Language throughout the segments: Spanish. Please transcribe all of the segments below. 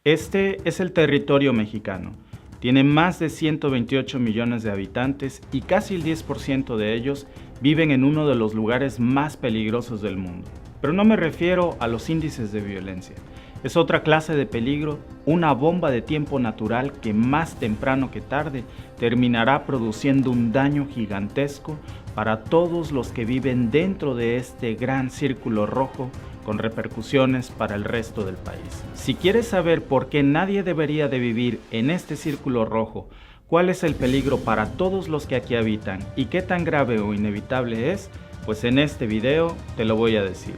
Este es el territorio mexicano. Tiene más de 128 millones de habitantes y casi el 10% de ellos viven en uno de los lugares más peligrosos del mundo. Pero no me refiero a los índices de violencia. Es otra clase de peligro, una bomba de tiempo natural que más temprano que tarde terminará produciendo un daño gigantesco para todos los que viven dentro de este gran círculo rojo con repercusiones para el resto del país. Si quieres saber por qué nadie debería de vivir en este círculo rojo, cuál es el peligro para todos los que aquí habitan y qué tan grave o inevitable es, pues en este video te lo voy a decir.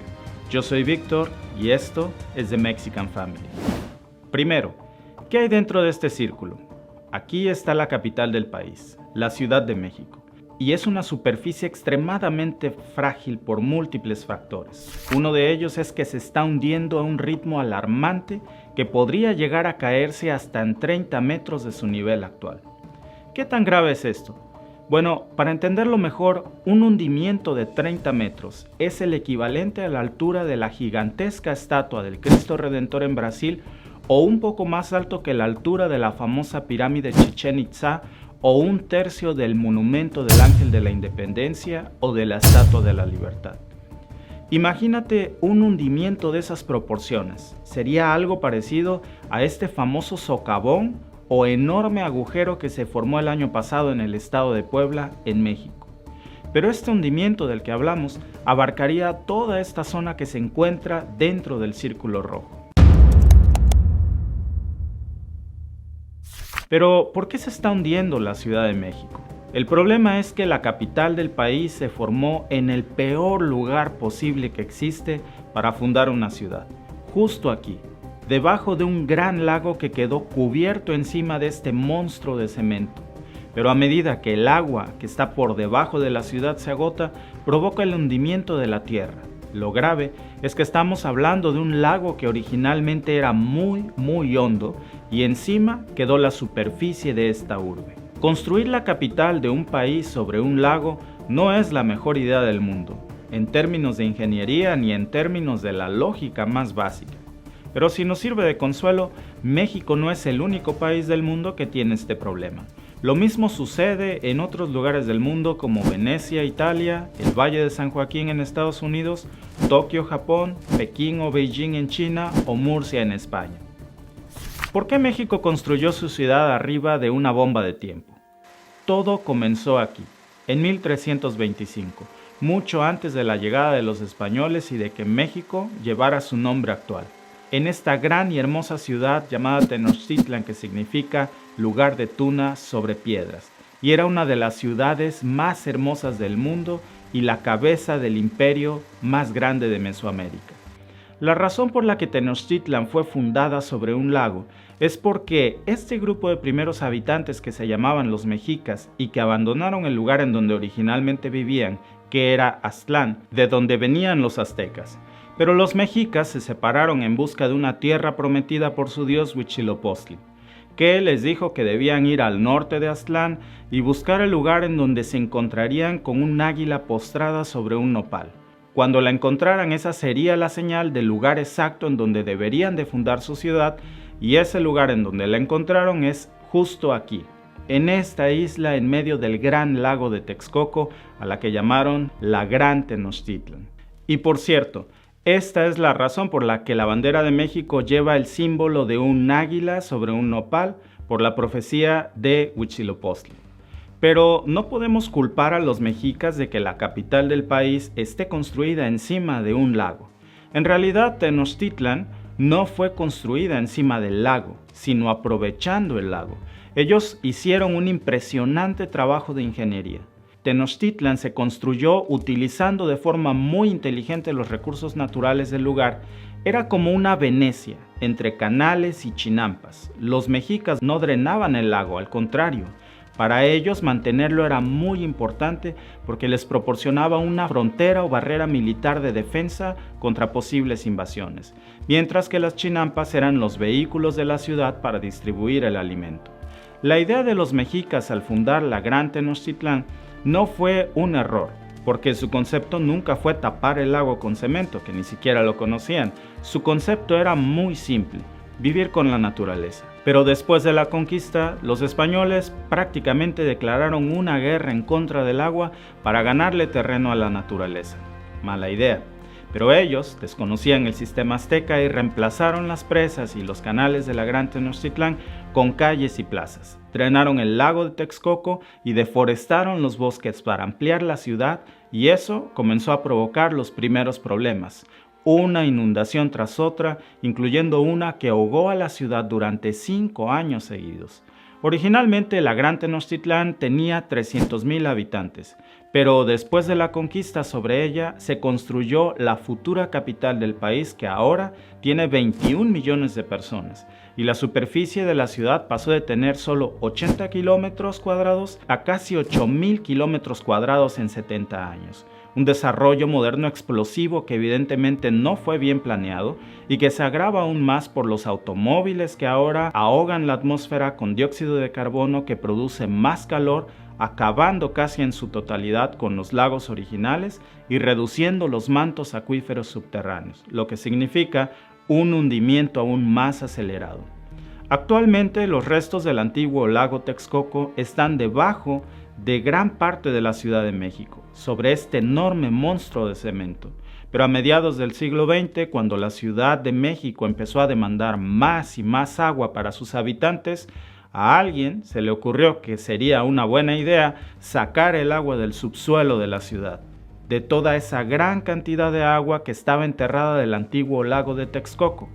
Yo soy Víctor y esto es The Mexican Family. Primero, ¿qué hay dentro de este círculo? Aquí está la capital del país, la Ciudad de México. Y es una superficie extremadamente frágil por múltiples factores. Uno de ellos es que se está hundiendo a un ritmo alarmante que podría llegar a caerse hasta en 30 metros de su nivel actual. ¿Qué tan grave es esto? Bueno, para entenderlo mejor, un hundimiento de 30 metros es el equivalente a la altura de la gigantesca estatua del Cristo Redentor en Brasil o un poco más alto que la altura de la famosa pirámide Chichén Itzá o un tercio del monumento del Ángel de la Independencia o de la Estatua de la Libertad. Imagínate un hundimiento de esas proporciones. Sería algo parecido a este famoso socavón o enorme agujero que se formó el año pasado en el estado de Puebla, en México. Pero este hundimiento del que hablamos abarcaría toda esta zona que se encuentra dentro del círculo rojo. Pero, ¿por qué se está hundiendo la Ciudad de México? El problema es que la capital del país se formó en el peor lugar posible que existe para fundar una ciudad, justo aquí, debajo de un gran lago que quedó cubierto encima de este monstruo de cemento. Pero a medida que el agua que está por debajo de la ciudad se agota, provoca el hundimiento de la tierra. Lo grave es que estamos hablando de un lago que originalmente era muy hondo y encima quedó la superficie de esta urbe. Construir la capital de un país sobre un lago no es la mejor idea del mundo, en términos de ingeniería ni en términos de la lógica más básica. Pero si nos sirve de consuelo, México no es el único país del mundo que tiene este problema. Lo mismo sucede en otros lugares del mundo como Venecia, Italia, el Valle de San Joaquín en Estados Unidos, Tokio, Japón, Pekín o Beijing en China o Murcia en España. ¿Por qué México construyó su ciudad arriba de una bomba de tiempo? Todo comenzó aquí, en 1325, mucho antes de la llegada de los españoles y de que México llevara su nombre actual. En esta gran y hermosa ciudad llamada Tenochtitlan, que significa lugar de tunas sobre piedras, y era una de las ciudades más hermosas del mundo y la cabeza del imperio más grande de Mesoamérica. La razón por la que Tenochtitlan fue fundada sobre un lago es porque este grupo de primeros habitantes que se llamaban los mexicas y que abandonaron el lugar en donde originalmente vivían, que era Aztlán, de donde venían los aztecas. Pero los mexicas se separaron en busca de una tierra prometida por su dios Huitzilopochtli, que les dijo que debían ir al norte de Aztlán y buscar el lugar en donde se encontrarían con un águila postrada sobre un nopal. Cuando la encontraran, esa sería la señal del lugar exacto en donde deberían de fundar su ciudad, y ese lugar en donde la encontraron es justo aquí, en esta isla en medio del gran lago de Texcoco, a la que llamaron la Gran Tenochtitlan. Y por cierto, esta es la razón por la que la bandera de México lleva el símbolo de un águila sobre un nopal por la profecía de Huitzilopochtli. Pero no podemos culpar a los mexicas de que la capital del país esté construida encima de un lago. En realidad, Tenochtitlan no fue construida encima del lago, sino aprovechando el lago. Ellos hicieron un impresionante trabajo de ingeniería. Tenochtitlan se construyó utilizando de forma muy inteligente los recursos naturales del lugar. Era como una Venecia, entre canales y chinampas. Los mexicas no drenaban el lago, al contrario. Para ellos mantenerlo era muy importante porque les proporcionaba una frontera o barrera militar de defensa contra posibles invasiones, mientras que las chinampas eran los vehículos de la ciudad para distribuir el alimento. La idea de los mexicas al fundar la Gran Tenochtitlan no fue un error, porque su concepto nunca fue tapar el lago con cemento, que ni siquiera lo conocían. Su concepto era muy simple: vivir con la naturaleza. Pero después de la conquista, los españoles prácticamente declararon una guerra en contra del agua para ganarle terreno a la naturaleza. Mala idea. Pero ellos desconocían el sistema azteca y reemplazaron las presas y los canales de la Gran Tenochtitlán con calles y plazas. Drenaron el lago de Texcoco y deforestaron los bosques para ampliar la ciudad, y eso comenzó a provocar los primeros problemas. Una inundación tras otra, incluyendo una que ahogó a la ciudad durante 5 años seguidos. Originalmente la Gran Tenochtitlán tenía 300,000 habitantes, pero después de la conquista sobre ella se construyó la futura capital del país, que ahora tiene 21 millones de personas, y la superficie de la ciudad pasó de tener solo 80 kilómetros cuadrados a casi 8,000 kilómetros cuadrados en 70 años. Un desarrollo moderno explosivo que evidentemente no fue bien planeado y que se agrava aún más por los automóviles que ahora ahogan la atmósfera con dióxido de carbono que produce más calor, acabando casi en su totalidad con los lagos originales y reduciendo los mantos acuíferos subterráneos, lo que significa un hundimiento aún más acelerado. Actualmente los restos del antiguo lago Texcoco están debajo de gran parte de la Ciudad de México, sobre este enorme monstruo de cemento. Pero a mediados del siglo XX, cuando la Ciudad de México empezó a demandar más y más agua para sus habitantes, a alguien se le ocurrió que sería una buena idea sacar el agua del subsuelo de la ciudad, de toda esa gran cantidad de agua que estaba enterrada del antiguo lago de Texcoco.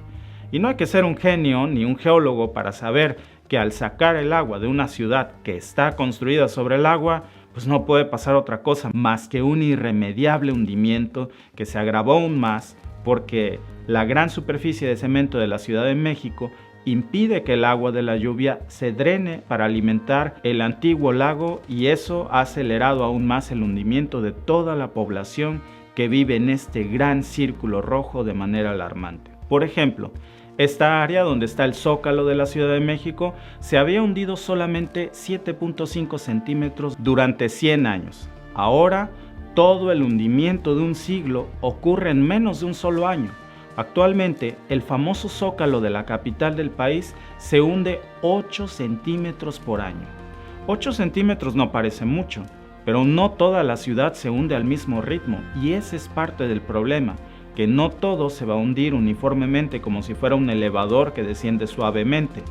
Y no hay que ser un genio ni un geólogo para saber que al sacar el agua de una ciudad que está construida sobre el agua, pues no puede pasar otra cosa más que un irremediable hundimiento que se agravó aún más porque la gran superficie de cemento de la Ciudad de México impide que el agua de la lluvia se drene para alimentar el antiguo lago, y eso ha acelerado aún más el hundimiento de toda la población que vive en este gran círculo rojo de manera alarmante. Por ejemplo, esta área donde está el Zócalo de la Ciudad de México se había hundido solamente 7.5 centímetros durante 100 años. Ahora, todo el hundimiento de un siglo ocurre en menos de un solo año. Actualmente, el famoso Zócalo de la capital del país se hunde 8 centímetros por año. 8 centímetros no parece mucho, pero no toda la ciudad se hunde al mismo ritmo, y ese es parte del problema, que no todo se va a hundir uniformemente como si fuera un elevador que desciende suavemente.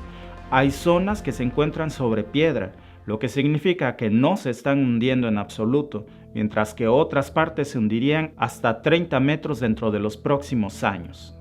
Hay zonas que se encuentran sobre piedra, lo que significa que no se están hundiendo en absoluto, mientras que otras partes se hundirían hasta 30 metros dentro de los próximos años.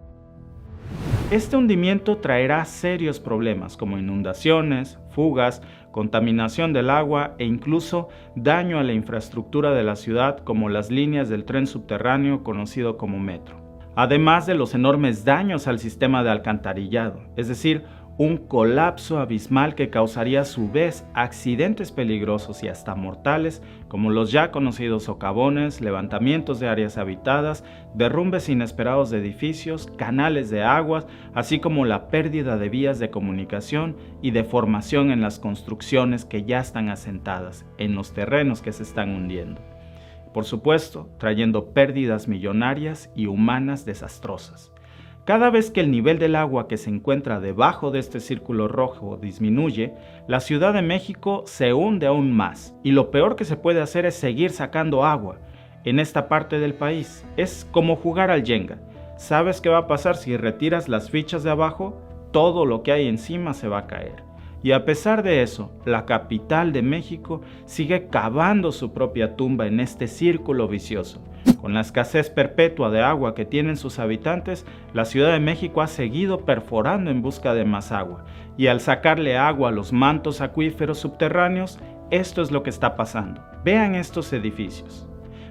Este hundimiento traerá serios problemas como inundaciones, fugas, contaminación del agua e incluso daño a la infraestructura de la ciudad, como las líneas del tren subterráneo conocido como metro. Además de los enormes daños al sistema de alcantarillado, es decir, un colapso abismal que causaría a su vez accidentes peligrosos y hasta mortales, como los ya conocidos socavones, levantamientos de áreas habitadas, derrumbes inesperados de edificios, canales de aguas, así como la pérdida de vías de comunicación y deformación en las construcciones que ya están asentadas en los terrenos que se están hundiendo. Por supuesto, trayendo pérdidas millonarias y humanas desastrosas. Cada vez que el nivel del agua que se encuentra debajo de este círculo rojo disminuye, la Ciudad de México se hunde aún más, y lo peor que se puede hacer es seguir sacando agua. En esta parte del país es como jugar al Jenga. ¿Sabes qué va a pasar si retiras las fichas de abajo? Todo lo que hay encima se va a caer. Y a pesar de eso, la capital de México sigue cavando su propia tumba en este círculo vicioso. Con la escasez perpetua de agua que tienen sus habitantes, la Ciudad de México ha seguido perforando en busca de más agua. Y al sacarle agua a los mantos acuíferos subterráneos, esto es lo que está pasando. Vean estos edificios.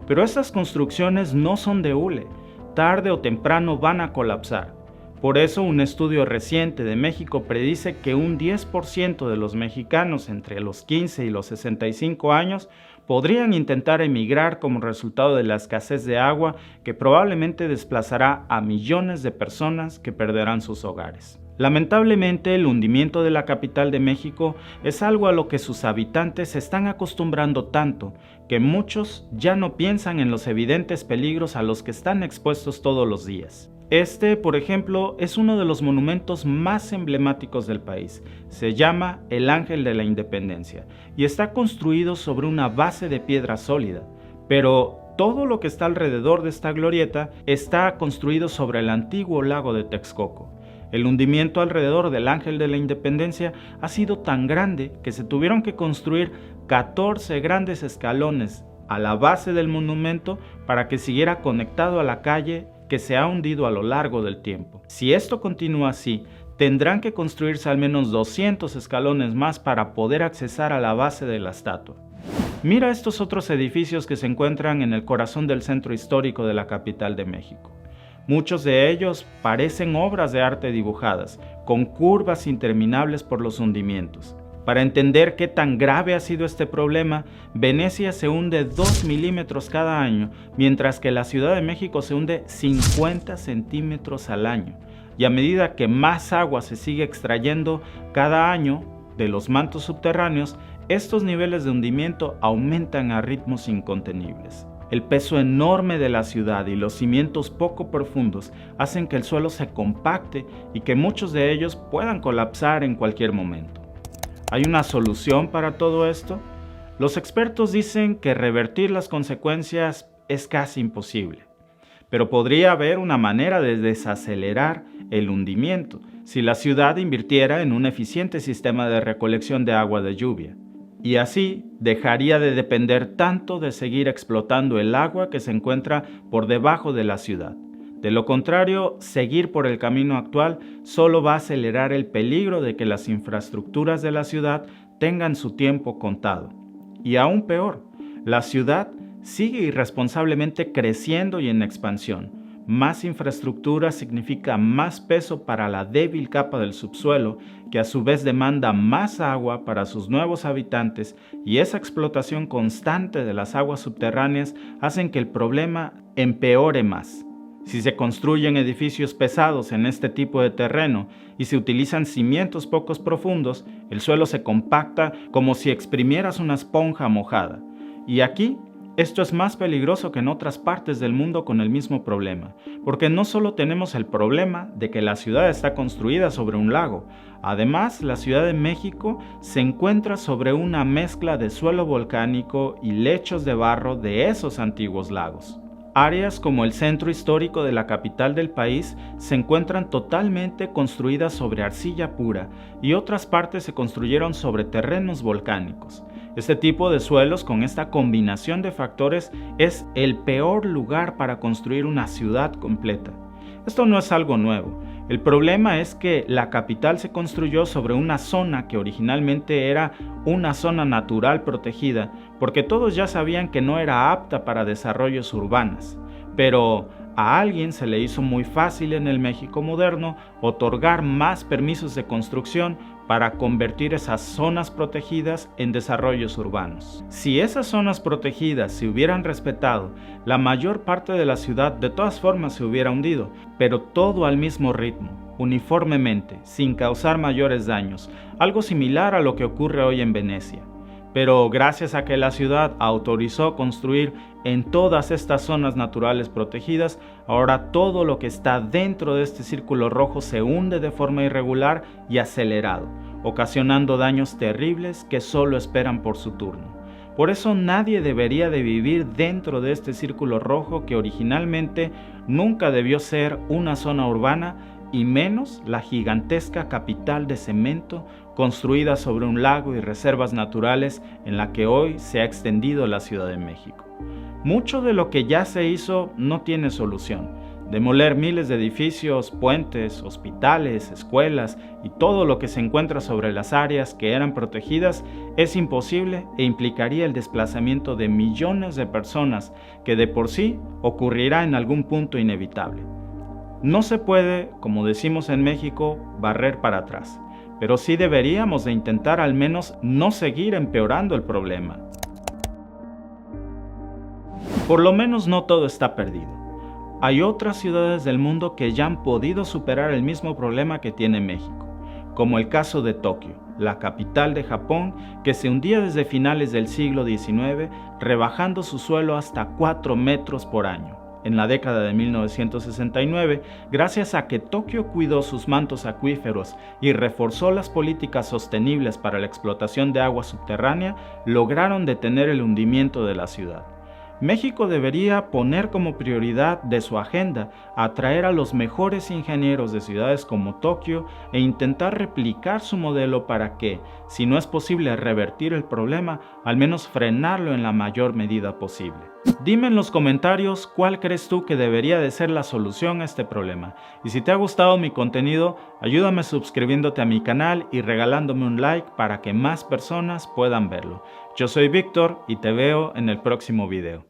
Pero estas construcciones no son de hule. Tarde o temprano van a colapsar. Por eso, un estudio reciente de México predice que un 10% de los mexicanos entre los 15 y los 65 años podrían intentar emigrar como resultado de la escasez de agua, que probablemente desplazará a millones de personas que perderán sus hogares. Lamentablemente, el hundimiento de la capital de México es algo a lo que sus habitantes se están acostumbrando tanto que muchos ya no piensan en los evidentes peligros a los que están expuestos todos los días. Este, por ejemplo, es uno de los monumentos más emblemáticos del país. Se llama el Ángel de la Independencia y está construido sobre una base de piedra sólida, pero todo lo que está alrededor de esta glorieta está construido sobre el antiguo lago de Texcoco. El hundimiento alrededor del Ángel de la Independencia ha sido tan grande que se tuvieron que construir 14 grandes escalones a la base del monumento para que siguiera conectado a la calle que se ha hundido a lo largo del tiempo. Si esto continúa así, tendrán que construirse al menos 200 escalones más para poder accesar a la base de la estatua. Mira estos otros edificios que se encuentran en el corazón del centro histórico de la capital de México. Muchos de ellos parecen obras de arte dibujadas, con curvas interminables por los hundimientos. Para entender qué tan grave ha sido este problema, Venecia se hunde 2 milímetros cada año, mientras que la Ciudad de México se hunde 50 centímetros al año. Y a medida que más agua se sigue extrayendo cada año de los mantos subterráneos, estos niveles de hundimiento aumentan a ritmos incontenibles. El peso enorme de la ciudad y los cimientos poco profundos hacen que el suelo se compacte y que muchos de ellos puedan colapsar en cualquier momento. ¿Hay una solución para todo esto? Los expertos dicen que revertir las consecuencias es casi imposible, pero podría haber una manera de desacelerar el hundimiento si la ciudad invirtiera en un eficiente sistema de recolección de agua de lluvia. Y así dejaría de depender tanto de seguir explotando el agua que se encuentra por debajo de la ciudad. De lo contrario, seguir por el camino actual solo va a acelerar el peligro de que las infraestructuras de la ciudad tengan su tiempo contado. Y aún peor, la ciudad sigue irresponsablemente creciendo y en expansión. Más infraestructura significa más peso para la débil capa del subsuelo, que a su vez demanda más agua para sus nuevos habitantes, y esa explotación constante de las aguas subterráneas hacen que el problema empeore más. Si se construyen edificios pesados en este tipo de terreno y se utilizan cimientos poco profundos, el suelo se compacta como si exprimieras una esponja mojada. Y aquí, esto es más peligroso que en otras partes del mundo con el mismo problema, porque no solo tenemos el problema de que la ciudad está construida sobre un lago, además la Ciudad de México se encuentra sobre una mezcla de suelo volcánico y lechos de barro de esos antiguos lagos. Áreas como el centro histórico de la capital del país se encuentran totalmente construidas sobre arcilla pura y otras partes se construyeron sobre terrenos volcánicos. Este tipo de suelos con esta combinación de factores es el peor lugar para construir una ciudad completa. Esto no es algo nuevo. El problema es que la capital se construyó sobre una zona que originalmente era una zona natural protegida, porque todos ya sabían que no era apta para desarrollos urbanos. Pero a alguien se le hizo muy fácil en el México moderno otorgar más permisos de construcción para convertir esas zonas protegidas en desarrollos urbanos. Si esas zonas protegidas se hubieran respetado, la mayor parte de la ciudad de todas formas se hubiera hundido, pero todo al mismo ritmo, uniformemente, sin causar mayores daños, algo similar a lo que ocurre hoy en Venecia. Pero gracias a que la ciudad autorizó construir en todas estas zonas naturales protegidas, ahora todo lo que está dentro de este círculo rojo se hunde de forma irregular y acelerado, ocasionando daños terribles que solo esperan por su turno. Por eso nadie debería de vivir dentro de este círculo rojo que originalmente nunca debió ser una zona urbana, y menos la gigantesca capital de cemento construida sobre un lago y reservas naturales en la que hoy se ha extendido la Ciudad de México. Mucho de lo que ya se hizo no tiene solución. Demoler miles de edificios, puentes, hospitales, escuelas y todo lo que se encuentra sobre las áreas que eran protegidas es imposible e implicaría el desplazamiento de millones de personas que de por sí ocurrirá en algún punto inevitable. No se puede, como decimos en México, barrer para atrás, pero sí deberíamos de intentar al menos no seguir empeorando el problema. Por lo menos no todo está perdido. Hay otras ciudades del mundo que ya han podido superar el mismo problema que tiene México, como el caso de Tokio, la capital de Japón, que se hundía desde finales del siglo XIX, rebajando su suelo hasta 4 metros por año. en la década de 1969, gracias a que Tokio cuidó sus mantos acuíferos y reforzó las políticas sostenibles para la explotación de agua subterránea, lograron detener el hundimiento de la ciudad. México debería poner como prioridad de su agenda atraer a los mejores ingenieros de ciudades como Tokio e intentar replicar su modelo para que, si no es posible revertir el problema, al menos frenarlo en la mayor medida posible. Dime en los comentarios cuál crees tú que debería de ser la solución a este problema. Y si te ha gustado mi contenido, ayúdame suscribiéndote a mi canal y regalándome un like para que más personas puedan verlo. Yo soy Víctor y te veo en el próximo video.